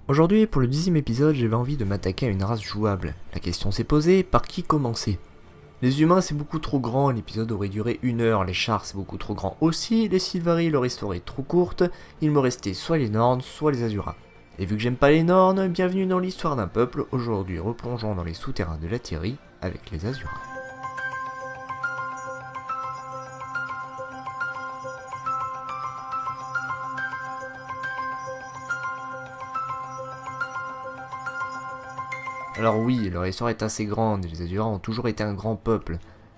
Aujourd'hui, pour le 10e épisode, j'avais envie de m'attaquer à une race jouable. La question s'est posée, par qui commencer? Les humains c'est beaucoup trop grand, l'épisode aurait duré 1 heure, les chars c'est beaucoup trop grand aussi, les Sylvari leur histoire est trop courte, il me restait soit les Norns, soit les Azuras. Et vu que j'aime pas les Norns, bienvenue dans l'histoire d'un peuple, aujourd'hui replongeons dans les souterrains de la Thierry avec les Azuras. Alors oui, leur histoire est assez grande, les Azuras ont toujours été un grand peuple,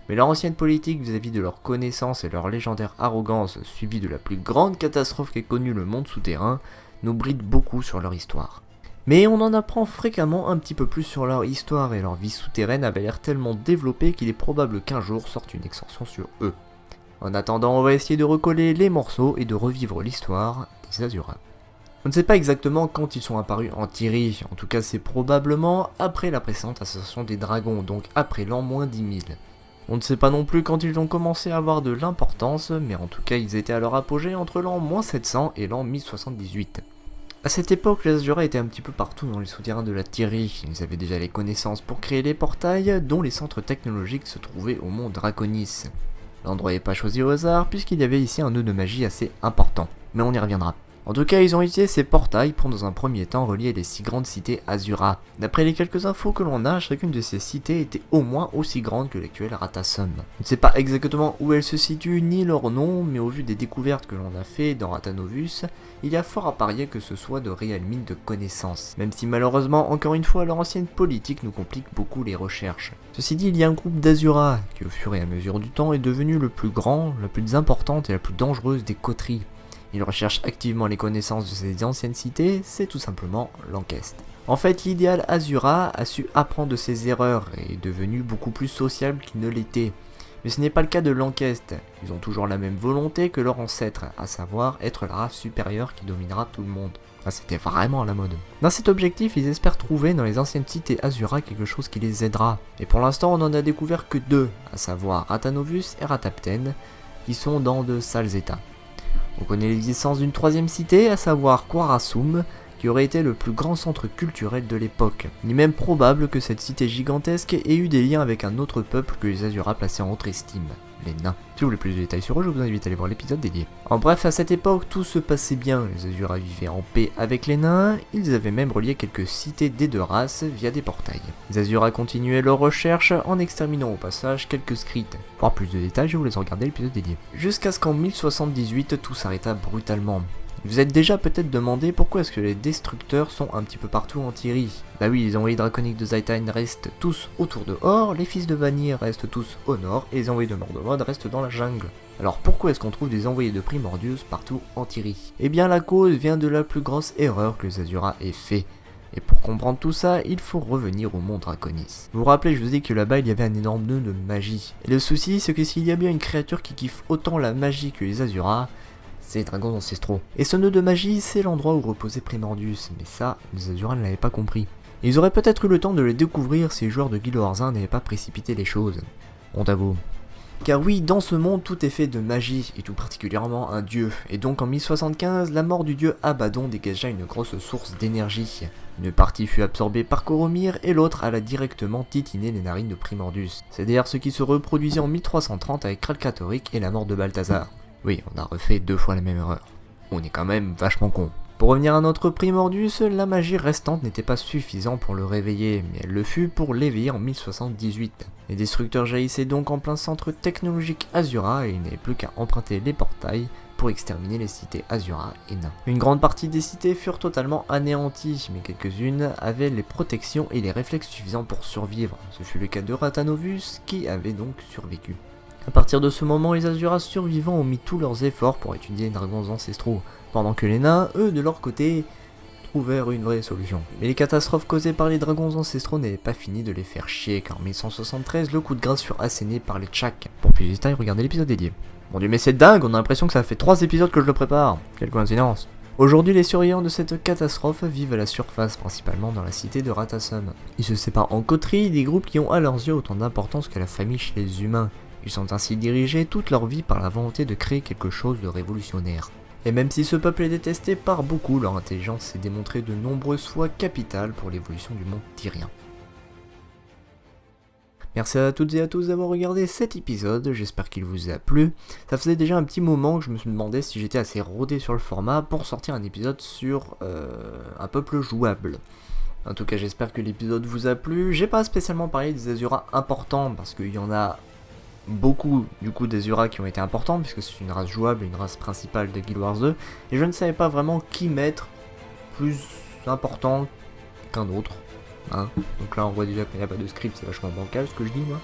mais leur ancienne politique vis-à-vis de leur connaissance et leur légendaire arrogance, suivie de la plus grande catastrophe qu'ait connue le monde souterrain, nous bride beaucoup sur leur histoire. Mais on en apprend fréquemment un petit peu plus sur leur histoire et leur vie souterraine avait l'air tellement développée qu'il est probable qu'un jour sorte une extension sur eux. En attendant, on va essayer de recoller les morceaux et de revivre l'histoire des Azuras. On ne sait pas exactement quand ils sont apparus en Thierry, en tout cas c'est probablement après la précédente ascension des dragons, donc après l'an -10 000. On ne sait pas non plus quand ils ont commencé à avoir de l'importance, mais en tout cas ils étaient à leur apogée entre l'an -700 et l'an 1078. A cette époque, les Azuras étaient un petit peu partout dans les souterrains de la Thierry, ils avaient déjà les connaissances pour créer les portails, dont les centres technologiques se trouvaient au mont Draconis. L'endroit n'est pas choisi au hasard, puisqu'il y avait ici un nœud de magie assez important, mais on y reviendra. En tout cas, ils ont utilisé ces portails pour dans un premier temps relier les 6 grandes cités Azura. D'après les quelques infos que l'on a, chacune de ces cités était au moins aussi grande que l'actuelle Ratasum. On ne sait pas exactement où elles se situent ni leur nom, mais au vu des découvertes que l'on a fait dans Ratanovus, il y a fort à parier que ce soit de réelles mines de connaissances. Même si malheureusement, encore une fois, leur ancienne politique nous complique beaucoup les recherches. Ceci dit, il y a un groupe d'Azura qui au fur et à mesure du temps est devenu le plus grand, la plus importante et la plus dangereuse des coteries. Il recherche activement les connaissances de ces anciennes cités, c'est tout simplement l'Enquête. En fait, l'idéal Azura a su apprendre de ses erreurs et est devenu beaucoup plus sociable qu'il ne l'était. Mais ce n'est pas le cas de l'Enquête, ils ont toujours la même volonté que leurs ancêtres, à savoir être la race supérieure qui dominera tout le monde. Enfin, c'était vraiment à la mode. Dans cet objectif, ils espèrent trouver dans les anciennes cités Azura quelque chose qui les aidera. Et pour l'instant, on n'en a découvert que 2, à savoir Ratanovus et Ratapten, qui sont dans de sales états. On connaît l'existence d'une 3e cité, à savoir Quarasum, qui aurait été le plus grand centre culturel de l'époque. Il est même probable que cette cité gigantesque ait eu des liens avec un autre peuple que les Azuras plaçaient en haute estime, les nains. Si vous voulez plus de détails sur eux, je vous invite à aller voir l'épisode dédié. En bref, à cette époque, tout se passait bien, les Azuras vivaient en paix avec les nains, ils avaient même relié quelques cités des 2 races via des portails. Les Azuras continuaient leurs recherches en exterminant au passage quelques scrites. Pour plus de détails, je vous laisse regarder l'épisode dédié. Jusqu'à ce qu'en 1078, tout s'arrêta brutalement. Vous êtes déjà peut-être demandé pourquoi est-ce que les destructeurs sont un petit peu partout en Thierry. Bah oui, les envoyés draconiques de Zaitan restent tous autour de Or, les fils de Vanir restent tous au nord, et les envoyés de Mordomod restent dans la jungle. Alors pourquoi est-ce qu'on trouve des envoyés de Primordius partout en Thierry? Eh bien la cause vient de la plus grosse erreur que les Azuras aient fait. Et pour comprendre tout ça, il faut revenir au mont Draconis. Vous vous rappelez, je vous ai dit que là-bas il y avait un énorme nœud de magie. Et le souci, c'est que s'il y a bien une créature qui kiffe autant la magie que les Azuras, c'est les dragons ancestraux. Et ce nœud de magie, c'est l'endroit où reposait Primordius, mais ça, les Azuras ne l'avaient pas compris. Et ils auraient peut-être eu le temps de le découvrir si les joueurs de Guild Wars 1 n'avaient pas précipité les choses. Honte à vous. Car oui, dans ce monde, tout est fait de magie, et tout particulièrement un dieu. Et donc en 1075, la mort du dieu Abaddon dégagea une grosse source d'énergie. Une partie fut absorbée par Coromir, et l'autre alla directement titiner les narines de Primordius. C'est d'ailleurs ce qui se reproduisit en 1330 avec Kralkatorrik et la mort de Balthazar. Oui, on a refait 2 fois la même erreur. On est quand même vachement con. Pour revenir à notre Primordius, la magie restante n'était pas suffisante pour le réveiller, mais elle le fut pour l'éveiller en 1078. Les destructeurs jaillissaient donc en plein centre technologique Azura et il n'avait plus qu'à emprunter les portails pour exterminer les cités Azura et nains. Une grande partie des cités furent totalement anéanties, mais quelques-unes avaient les protections et les réflexes suffisants pour survivre. Ce fut le cas de Ratanovus qui avait donc survécu. A partir de ce moment, les Azuras survivants ont mis tous leurs efforts pour étudier les dragons ancestraux, pendant que les nains, eux, de leur côté, trouvèrent une vraie solution. Mais les catastrophes causées par les dragons ancestraux n'avaient pas fini de les faire chier, car en 1173, le coup de grâce fut asséné par les Tchaks. Pour plus de détails, regardez l'épisode dédié. Mon dieu, mais c'est dingue, on a l'impression que ça fait 3 épisodes que je le prépare. Quelle coïncidence. Aujourd'hui, les survivants de cette catastrophe vivent à la surface, principalement dans la cité de Ratasum. Ils se séparent en coteries, des groupes qui ont à leurs yeux autant d'importance que la famille chez les humains. Ils sont ainsi dirigés toute leur vie par la volonté de créer quelque chose de révolutionnaire. Et même si ce peuple est détesté par beaucoup, leur intelligence s'est démontrée de nombreuses fois capitale pour l'évolution du monde tyrien. Merci à toutes et à tous d'avoir regardé cet épisode, j'espère qu'il vous a plu. Ça faisait déjà un petit moment que je me suis demandé si j'étais assez rodé sur le format pour sortir un épisode sur un peuple jouable. En tout cas, j'espère que l'épisode vous a plu. J'ai pas spécialement parlé des Azuras importants parce qu'il y en a beaucoup du coup d'Azuras qui ont été importants puisque c'est une race jouable, une race principale de Guild Wars 2 et je ne savais pas vraiment qui mettre plus important qu'un autre. Hein. Donc là on voit déjà qu'il n'y a pas de script, c'est vachement bancal ce que je dis moi.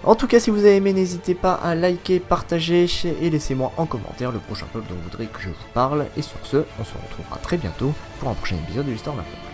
En tout cas, si vous avez aimé, n'hésitez pas à liker, partager et laissez-moi en commentaire le prochain peuple dont vous voudrez que je vous parle. Et sur ce, on se retrouvera très bientôt pour un prochain épisode de l'Histoire d'un peuple.